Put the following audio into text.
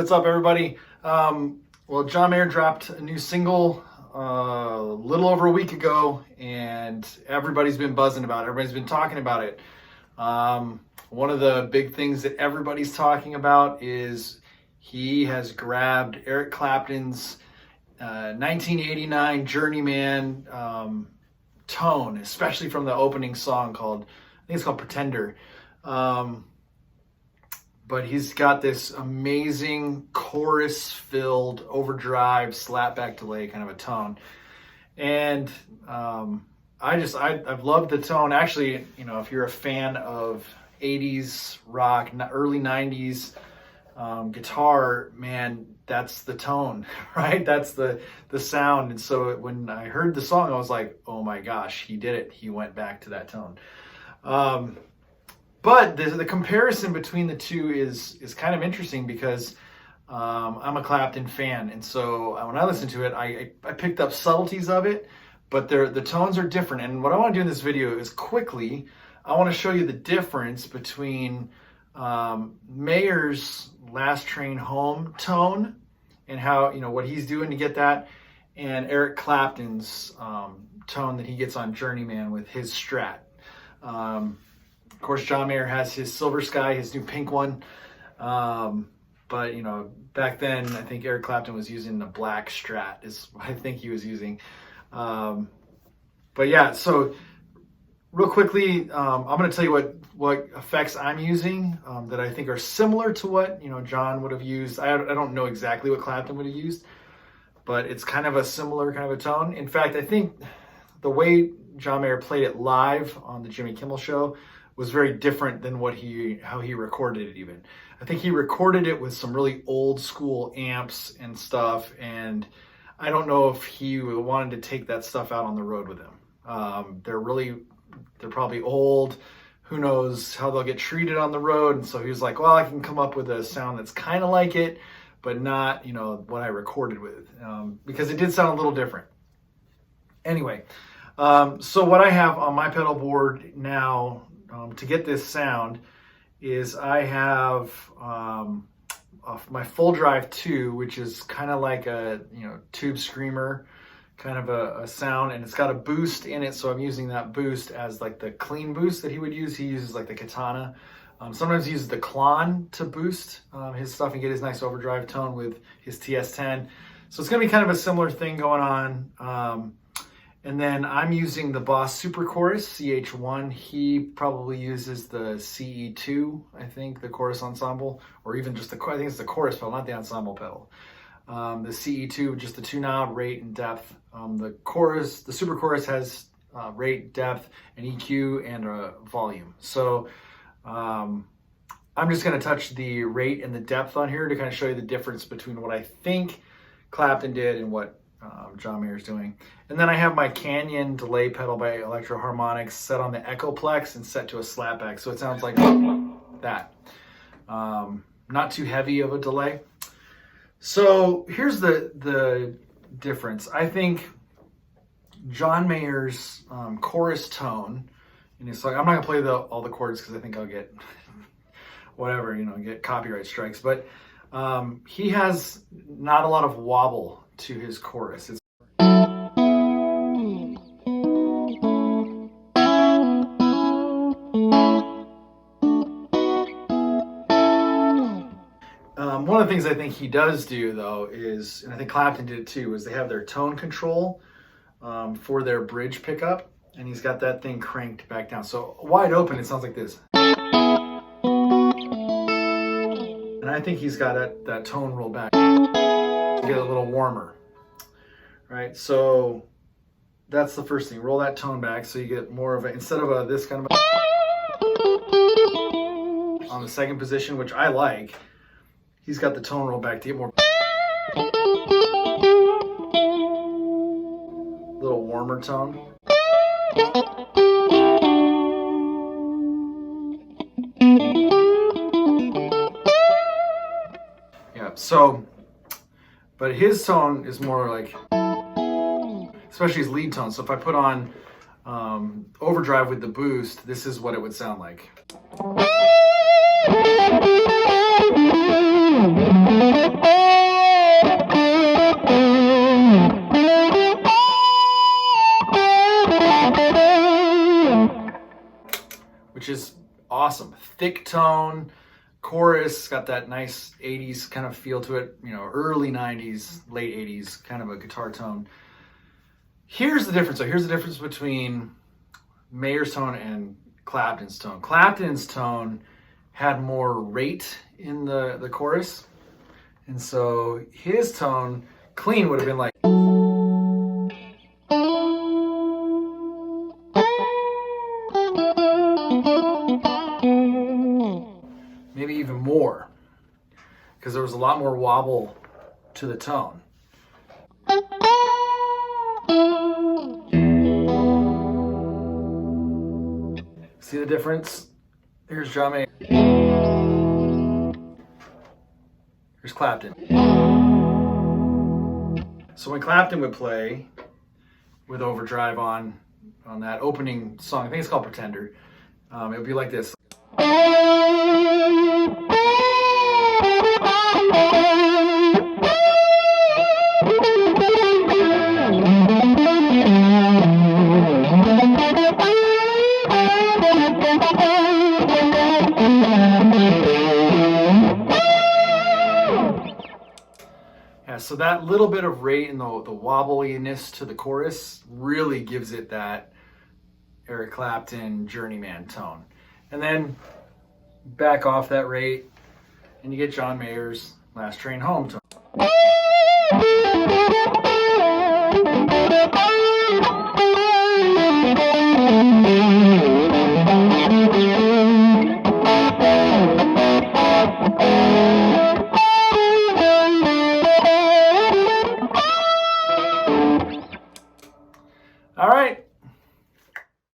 what's up, everybody? Well, John Mayer dropped a new single a little over a week ago, and everybody's been buzzing about it. Everybody's been talking about it. One of the big things that everybody's talking about is he has grabbed Eric Clapton's 1989 Journeyman tone, especially from the opening song called, I think it's called Pretender. But he's got this amazing chorus-filled overdrive slapback delay kind of a tone, and I've loved the tone. Actually, you know, if you're a fan of 80s rock, early 90s guitar, man, that's the tone, right? That's the sound. And so when I heard the song, I was like, oh my gosh, he did it. He went back to that tone. But the comparison between the two is kind of interesting because I'm a Clapton fan, and so when I listened to it, I picked up subtleties of it, but the tones are different. And what I want to do in this video is quickly, I want to show you the difference between Mayer's Last Train Home tone and how, you know, what he's doing to get that, and Eric Clapton's tone that he gets on Journeyman with his Strat. Of course, John Mayer has his Silver Sky, his new pink one. But, you know, back then, I think Eric Clapton was using the black Strat is what I think he was using. But yeah, so real quickly, I'm going to tell you what effects I'm using that I think are similar to what, you know, John would have used. I don't know exactly what Clapton would have used, but it's kind of a similar kind of a tone. In fact, I think the way John Mayer played it live on the Jimmy Kimmel Show was very different than how he recorded it even. I think he recorded it with some really old school amps and stuff, and I don't know if he wanted to take that stuff out on the road with him. They're probably old. Who knows how they'll get treated on the road, and so he was like, well, I can come up with a sound that's kind of like it, but not, you know, what I recorded with, because it did sound a little different. Anyway, so what I have on my pedal board now, to get this sound is I have my Full Drive 2, which is kind of like a, you know, tube screamer kind of a sound, and it's got a boost in it, so I'm using that boost as like the clean boost that he would use. He uses like the Katana. Sometimes he uses the Klon to boost his stuff and get his nice overdrive tone with his TS10. So it's going to be kind of a similar thing going on. And then I'm using the Boss Super Chorus CH1. He probably uses the CE2, I think, the chorus ensemble, or even just I think it's the chorus pedal, not the ensemble pedal. The CE2, just the 2-knob, rate, and depth. The Super Chorus has rate, depth, and EQ, and a volume. So I'm just going to touch the rate and the depth on here to kind of show you the difference between what I think Clapton did and what John Mayer's doing. And then I have my Canyon delay pedal by Electro Harmonics set on the Echoplex and set to a slapback, so it sounds like that. Not too heavy of a delay. So here's the difference. I think John Mayer's chorus tone, and it's like, I'm not gonna play all the chords because I think I'll get whatever, you know, get copyright strikes, but he has not a lot of wobble to his chorus. It's one of the things I think he does do, though, is, and I think Clapton did it too, is they have their tone control for their bridge pickup, and he's got that thing cranked back down. So wide open, it sounds like this. And I think he's got that tone rolled back to get a little warmer, right? So that's the first thing. Roll that tone back so you get more of a, instead of this kind of on the second position, which I like, he's got the tone rolled back to get more, little warmer tone. Yeah, so, but his tone is more like, especially his lead tone. So if I put on overdrive with the boost, this is what it would sound like. awesome. Thick tone, chorus, got that nice 80s kind of feel to it, you know, early 90s, late 80s kind of a guitar tone. Here's the difference. So here's the difference between Mayer's tone and Clapton's tone. Clapton's tone had more rate in the chorus. And so his tone, clean, would have been like, maybe even more, because there was a lot more wobble to the tone. See the difference? Here's John Mayer. Here's Clapton. So when Clapton would play with overdrive on that opening song, I think it's called Pretender, it would be like this. So that little bit of rate and the wobbliness to the chorus really gives it that Eric Clapton journeyman tone. And then back off that rate and you get John Mayer's Last Train Home tone.